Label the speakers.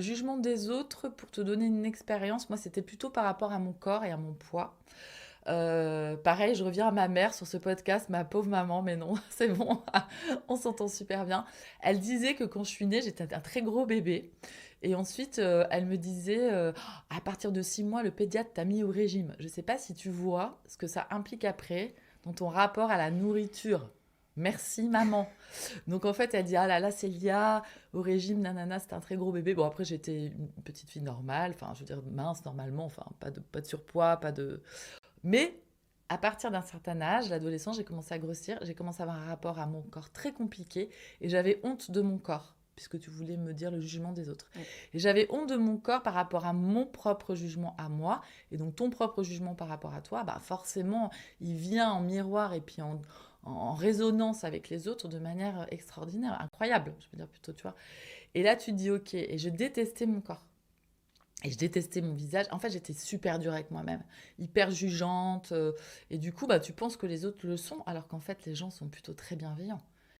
Speaker 1: le jugement des autres, pour te donner une expérience, moi, c'était plutôt par rapport à mon corps et à mon poids. Pareil, je reviens à ma mère sur ce podcast, ma pauvre maman, mais non, c'est bon, on s'entend super bien. Elle disait que quand je suis née, j'étais un très gros bébé. Et ensuite, elle me disait, à partir de 6 mois, le pédiatre t'a mis au régime. Je ne sais pas si tu vois ce que ça implique après dans ton rapport à la nourriture. Merci maman. Donc en fait, elle dit, ah là là, Célia, au régime, nanana, c'était un très gros bébé. Bon, après, j'étais une petite fille normale, enfin, je veux dire, mince normalement, enfin, pas de surpoids, pas de... Mais à partir d'un certain âge, l'adolescence, j'ai commencé à grossir, j'ai commencé à avoir un rapport à mon corps très compliqué et j'avais honte de mon corps, puisque tu voulais me dire le jugement des autres.
Speaker 2: Ouais.
Speaker 1: Et j'avais honte de mon corps par rapport à mon propre jugement à moi, et donc ton propre jugement par rapport à toi, bah forcément, il vient en miroir et puis en résonance avec les autres de manière extraordinaire, incroyable, je veux dire plutôt, tu vois. Et là, tu te dis, ok, et je détestais mon corps. Et je détestais mon visage. En fait, j'étais super dure avec moi-même, hyper jugeante. Et du coup, bah, tu penses que les autres le sont, alors qu'en fait, les gens sont plutôt très bienveillants.